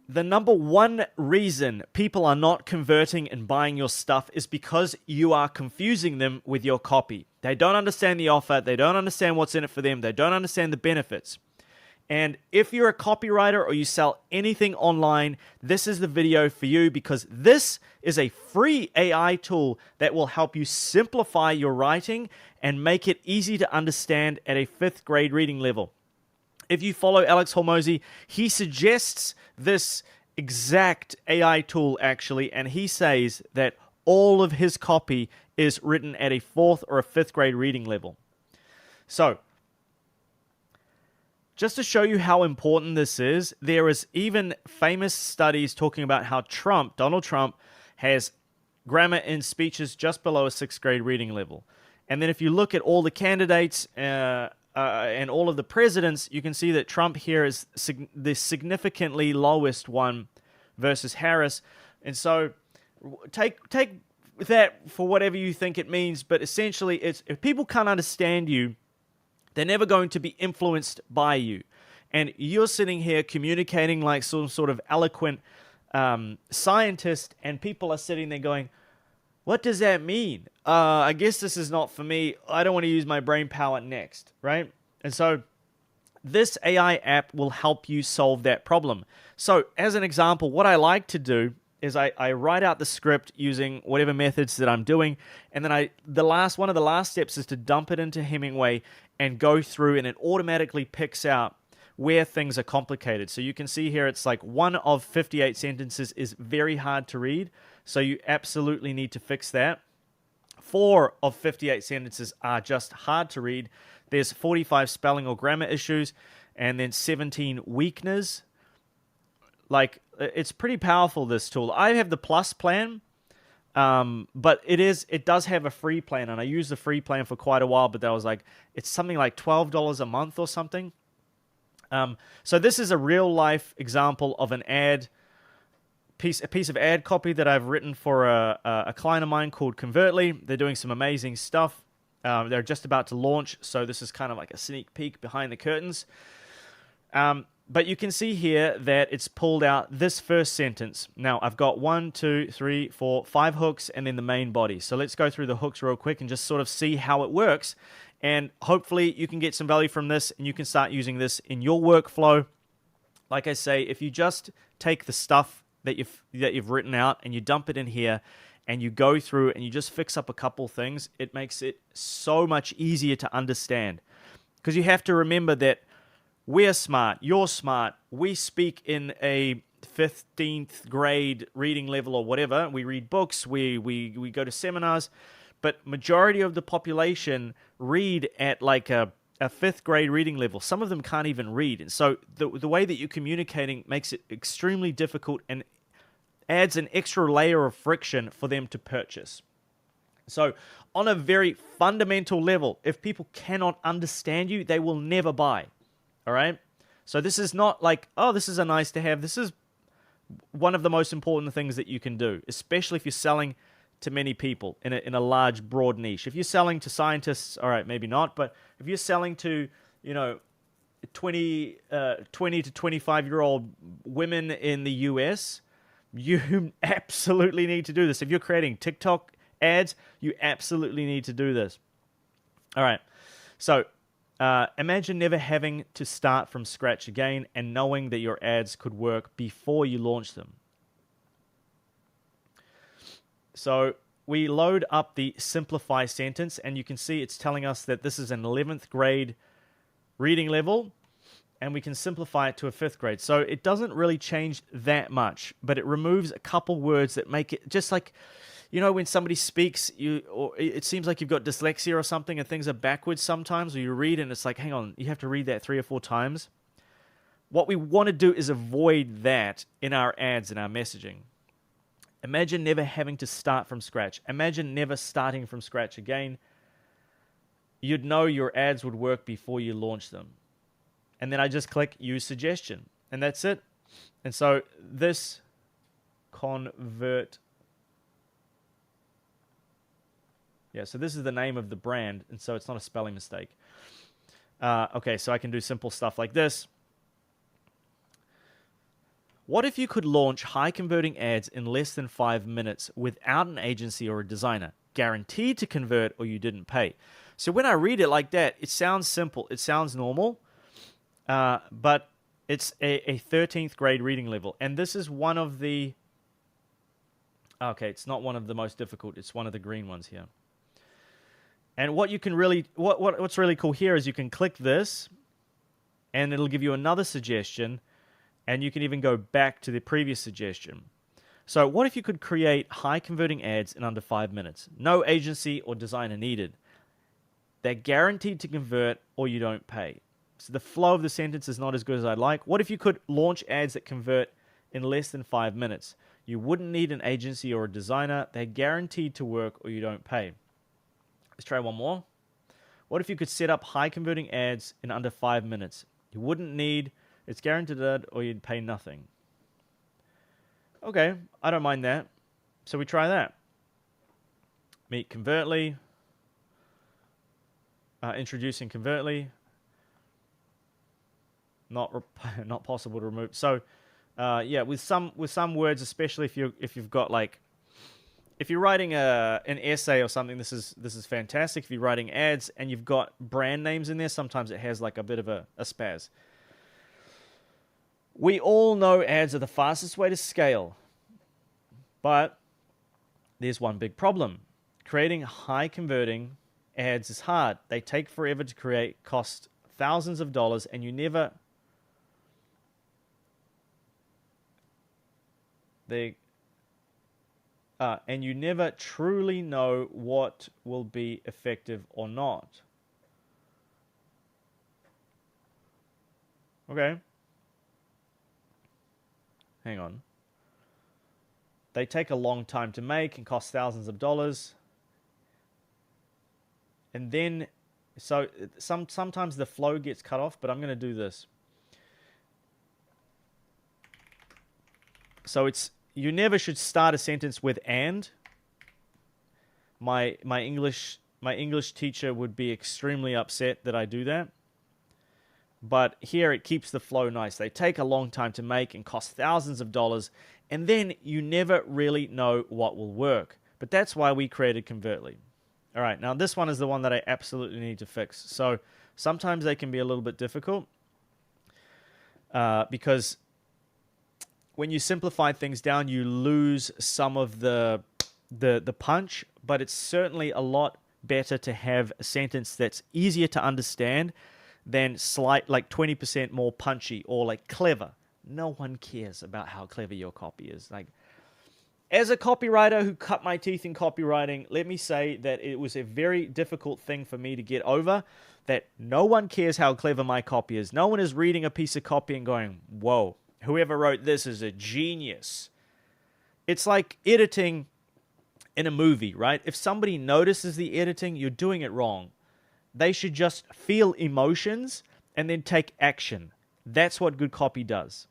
the number one reason people are not converting and buying your stuff is because you are confusing them with your copy. They don't understand the offer. They don't understand what's in it for them. They don't understand the benefits. And if you're a copywriter or you sell anything online, this is the video for you, because this is a free AI tool that will help you simplify your writing and make it easy to understand at a 5th grade reading level. If you follow Alex Hormozi, he suggests this exact AI tool actually, and he says that all of his copy is written at a 4th or a 5th grade reading level. So, just to show you how important this is, there is even famous studies talking about how Donald Trump, has grammar in speeches just below a 6th grade reading level. And then if you look at all the candidates and all of the presidents, you can see that Trump here is the significantly lowest one versus Harris. And so take that for whatever you think it means, but essentially it's, if people can't understand you, they're never going to be influenced by you. And you're sitting here communicating like some sort of eloquent scientist, and people are sitting there going, what does that mean? I guess this is not for me. I don't want to use my brain power next, right? And so this AI app will help you solve that problem. So as an example, what I like to do is I write out the script using whatever methods that I'm doing, and then one of the last steps is to dump it into Hemingway and go through, and it automatically picks out where things are complicated. So you can see here it's like 1 of 58 sentences is very hard to read, so you absolutely need to fix that. 4 of 58 sentences are just hard to read. There's 45 spelling or grammar issues, and then 17 weakness. Like, it's pretty powerful, this tool. I have the Plus plan, but it does have a free plan, and I used the free plan for quite a while, but that was like, it's something like $12 a month or something. So this is a real life example of a piece of ad copy that I've written for a client of mine called Convertly. They're doing some amazing stuff. They're just about to launch, so this is kind of like a sneak peek behind the curtains. But you can see here that it's pulled out this first sentence. Now, I've got 1, 2, 3, 4, 5 hooks, and then the main body. So let's go through the hooks real quick and just sort of see how it works. And hopefully you can get some value from this, and you can start using this in your workflow. Like I say, if you just take the stuff that you've written out and you dump it in here, and you go through and you just fix up a couple things, it makes it so much easier to understand. Because you have to remember that we're smart, you're smart, we speak in a 15th grade reading level or whatever. We read books, we go to seminars, but majority of the population read at like a 5th grade reading level. Some of them can't even read. And so the way that you're communicating makes it extremely difficult and adds an extra layer of friction for them to purchase. So on a very fundamental level, if people cannot understand you, they will never buy. All right? So this is not like, oh, this is a nice to have. This is one of the most important things that you can do, especially if you're selling to many people in a large, broad niche. If you're selling to scientists, all right, maybe not. But if you're selling to, 20 to 25-year-old women in the US, you absolutely need to do this. If you're creating TikTok ads, you absolutely need to do this. All right. So imagine never having to start from scratch again and knowing that your ads could work before you launch them. So we load up the simplify sentence, and you can see it's telling us that this is an 11th grade reading level, and we can simplify it to a 5th grade. So it doesn't really change that much, but it removes a couple words that make it just like, when somebody speaks, it seems like you've got dyslexia or something and things are backwards sometimes, or you read and it's like, hang on, you have to read that 3 or 4 times. What we want to do is avoid that in our ads and our messaging. Imagine never having to start from scratch. Imagine never starting from scratch again. You'd know your ads would work before you launch them. And then I just click use suggestion, and that's it. And so this convert, so this is the name of the brand, and so it's not a spelling mistake. Okay, so I can do simple stuff like this. What if you could launch high converting ads in less than 5 minutes without an agency or a designer? Guaranteed to convert or you didn't pay. So when I read it like that, it sounds simple. It sounds normal, but it's a 13th grade reading level. And this is one of the... Okay, it's not one of the most difficult. It's one of the green ones here. And what you can really... What's really cool here is you can click this, and it'll give you another suggestion, and you can even go back to the previous suggestion. So what if you could create high-converting ads in under 5 minutes? No agency or designer needed. They're guaranteed to convert or you don't pay. So the flow of the sentence is not as good as I'd like. What if you could launch ads that convert in less than 5 minutes? You wouldn't need an agency or a designer. They're guaranteed to work or you don't pay. Let's try one more. What if you could set up high-converting ads in under 5 minutes? You wouldn't need... It's guaranteed or you'd pay nothing. Okay, I don't mind that. So we try that. Meet Convertly. Introducing Convertly. Not possible to remove. So yeah, with some words, especially if you've got like, if you're writing an essay or something, this is fantastic. If you're writing ads and you've got brand names in there, sometimes it has like a bit of a spaz. We all know ads are the fastest way to scale, but there's one big problem. Creating high converting ads is hard. They take forever to create, cost thousands of dollars, and you never truly know what will be effective or not. Okay. Hang on. They take a long time to make and cost thousands of dollars. And then, so sometimes the flow gets cut off, but I'm going to do this. So you never should start a sentence with and. My English teacher would be extremely upset that I do that. But here it keeps the flow nice. They take a long time to make and cost thousands of dollars, and then you never really know what will work. But that's why we created Convertly. All right, now this one is the one that I absolutely need to fix. So sometimes they can be a little bit difficult because when you simplify things down, you lose some of the punch, but it's certainly a lot better to have a sentence that's easier to understand than like 20% more punchy or like clever. No one cares about how clever your copy is. Like, as a copywriter who cut my teeth in copywriting, let me say that it was a very difficult thing for me to get over, that no one cares how clever my copy is. No one is reading a piece of copy and going, whoa, whoever wrote this is a genius. It's like editing in a movie, right? If somebody notices the editing, you're doing it wrong. They should just feel emotions and then take action. That's what good copy does.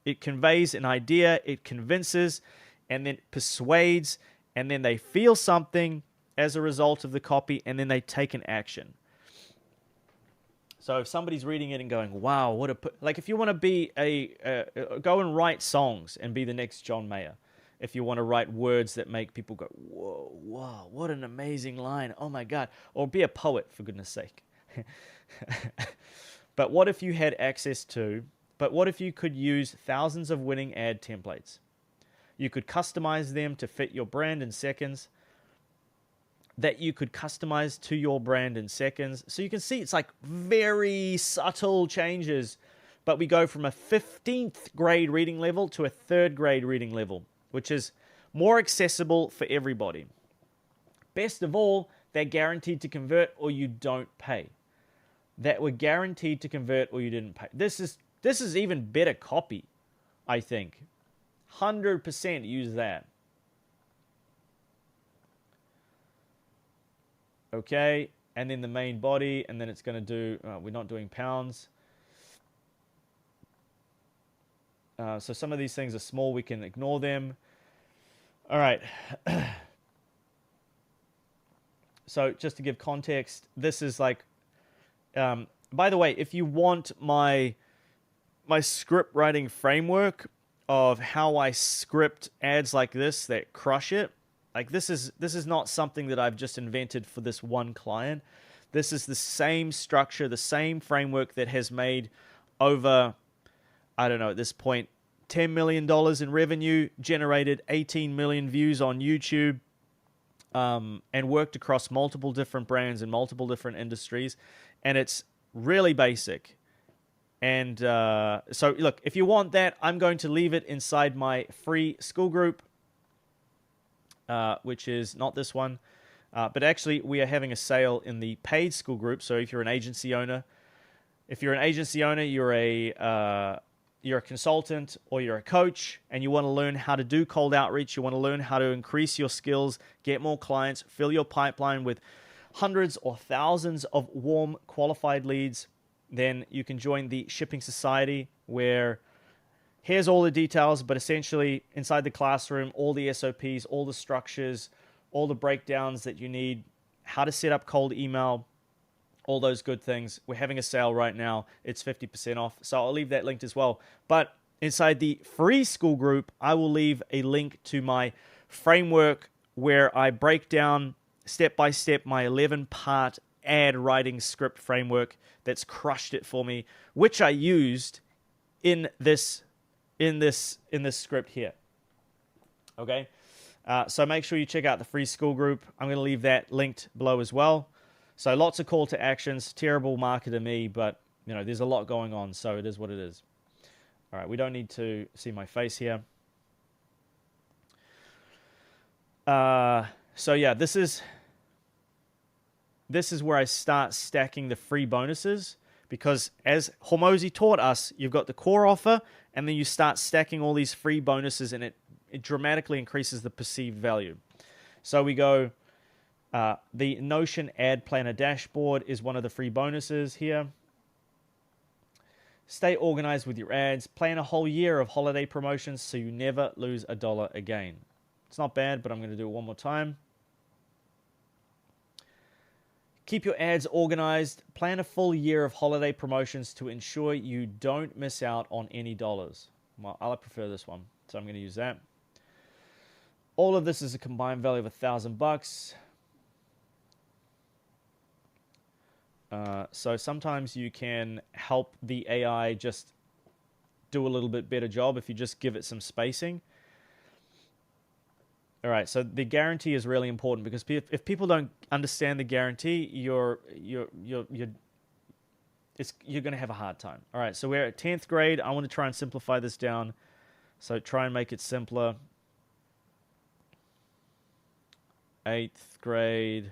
It conveys an idea, it convinces, and then persuades, and then they feel something as a result of the copy, and then they take an action. So if somebody's reading it and going, wow, what a... Like if you want to be go and write songs and be the next John Mayer. If you want to write words that make people go, whoa, wow, what an amazing line. Oh my God. Or be a poet, for goodness sake. But what if you had access to... But what if you could use thousands of winning ad templates? You could customize them to fit your brand in seconds. That you could customize to your brand in seconds. So you can see it's like very subtle changes. But we go from a 15th grade reading level to a 3rd grade reading level, which is more accessible for everybody. Best of all, they're guaranteed to convert or you don't pay. That we're guaranteed to convert or you didn't pay. This is even better copy, I think. 100% use that. Okay, and then the main body, and then it's going to do, we're not doing pounds. So some of these things are small, we can ignore them. All right. So just to give context, this is like, by the way, if you want my script writing framework, of how I script ads like this that crush it. Like this is not something that I've just invented for this one client. This is the same structure, the same framework that has made over, I don't know, at this point, $10 million in revenue, generated 18 million views on YouTube, and worked across multiple different brands and multiple different industries. And it's really basic. And so, look, if you want that, I'm going to leave it inside my free school group, which is not this one. But actually, we are having a sale in the paid school group. So if you're an agency owner, you're a consultant or you're a coach and you want to learn how to do cold outreach, you want to learn how to increase your skills, get more clients, fill your pipeline with hundreds or thousands of warm, qualified leads, then you can join the Shipping Society, where here's all the details, but essentially inside the classroom, all the SOPs, all the structures, all the breakdowns that you need, how to set up cold email, all those good things. We're having a sale right now. It's 50% off. So I'll leave that linked as well. But inside the free school group, I will leave a link to my framework where I break down step by step my 11-part ad writing script framework that's crushed it for me, which I used in this script here. Okay? So make sure you check out the free school group. I'm going to leave that linked below as well. So lots of call to actions. Terrible marketer me, but there's a lot going on, so it is what it is. All right, we don't need to see my face here. So yeah, this is where I start stacking the free bonuses, because as Hormozi taught us, you've got the core offer, and then you start stacking all these free bonuses, and it dramatically increases the perceived value. So we go. The Notion Ad Planner Dashboard is one of the free bonuses here. Stay organized with your ads. Plan a whole year of holiday promotions so you never lose a dollar again. It's not bad, but I'm going to do it one more time. Keep your ads organized. Plan a full year of holiday promotions to ensure you don't miss out on any dollars. Well, I prefer this one, so I'm going to use that. All of this is a combined value of $1,000. So sometimes you can help the AI just do a little bit better job if you just give it some spacing. All right, so the guarantee is really important, because if people don't understand the guarantee, you're going to have a hard time. All right, so we're at 10th grade. I want to try and simplify this down. So try and make it simpler. 8th grade.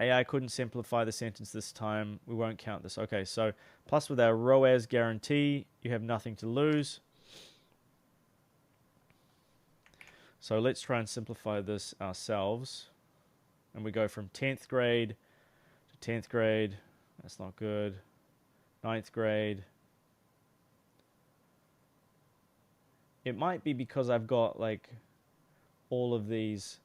AI couldn't simplify the sentence this time. We won't count this. Okay, so plus with our ROAS guarantee, you have nothing to lose. So let's try and simplify this ourselves. And we go from 10th grade to 10th grade. That's not good. 9th grade. It might be because I've got like all of these.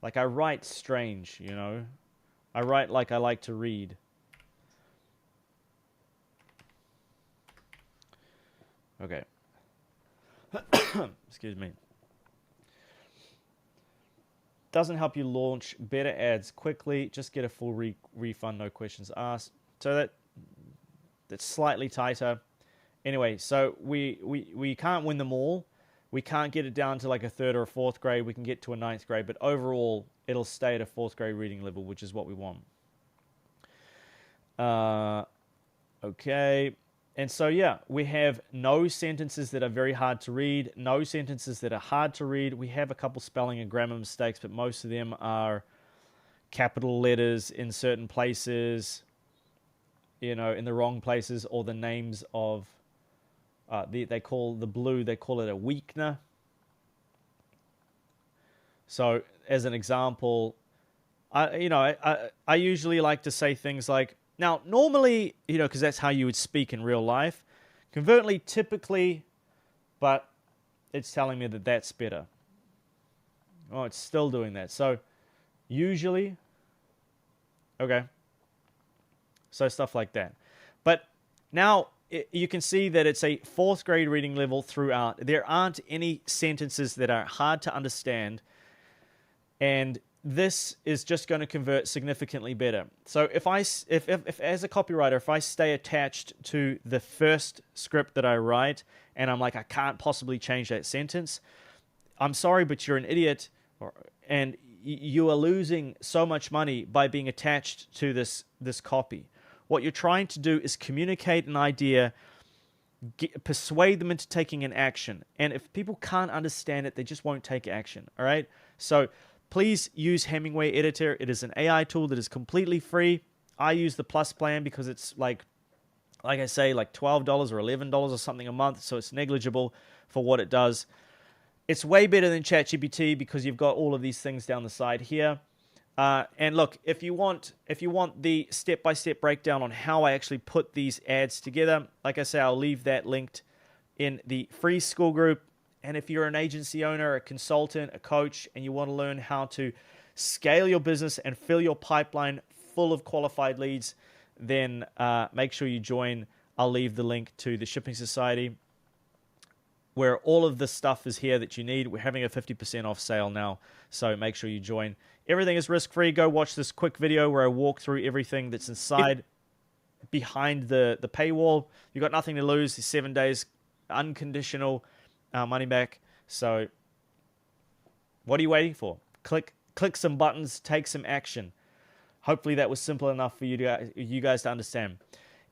Like I write strange, I write like I like to read. Okay. Excuse me. Doesn't help you launch better ads quickly. Just get a full refund, no questions asked. So that's slightly tighter. Anyway, so we can't win them all. We can't get it down to like a 3rd or a 4th grade. We can get to a 9th grade, but overall, it'll stay at a 4th grade reading level, which is what we want. Okay. And so, yeah, we have no sentences that are very hard to read, no sentences that are hard to read. We have a couple spelling and grammar mistakes, but most of them are capital letters in certain places, in the wrong places, or the names of... they call it a weakener. So, as an example, I usually like to say things like, now, normally, because that's how you would speak in real life, covertly, typically, but it's telling me that that's better. Oh, it's still doing that. So, usually, okay. So, stuff like that. But now you can see that it's a 4th grade reading level throughout. There aren't any sentences that are hard to understand, and this is just going to convert significantly better. So if as a copywriter, if I stay attached to the first script that I write and I'm like, I can't possibly change that sentence, I'm sorry, but you're an idiot, and you are losing so much money by being attached to this copy. What you're trying to do is communicate an idea, persuade them into taking an action. And if people can't understand it, they just won't take action. All right? So please use Hemingway Editor. It is an AI tool that is completely free. I use the Plus plan because it's like I say, like $12 or $11 or something a month. So it's negligible for what it does. It's way better than ChatGPT because you've got all of these things down the side here. And look, if you want the step-by-step breakdown on how I actually put these ads together, like I say, I'll leave that linked in the free school group. And if you're an agency owner, a consultant, a coach, and you want to learn how to scale your business and fill your pipeline full of qualified leads, then make sure you join. I'll leave the link to the Shipping Society, where all of this stuff is here that you need. We're having a 50% off sale now, so make sure you join. Everything is risk-free. Go watch this quick video where I walk through everything that's inside, behind the paywall. You've got nothing to lose. These 7 days, unconditional money back. So what are you waiting for? Click some buttons, take some action. Hopefully that was simple enough for you guys to understand.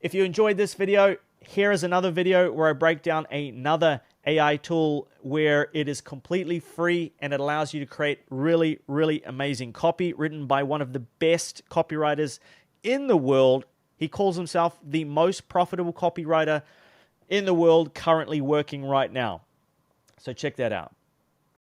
If you enjoyed this video, here is another video where I break down another AI tool where it is completely free and it allows you to create really, really amazing copy written by one of the best copywriters in the world. He calls himself the most profitable copywriter in the world currently working right now. So check that out.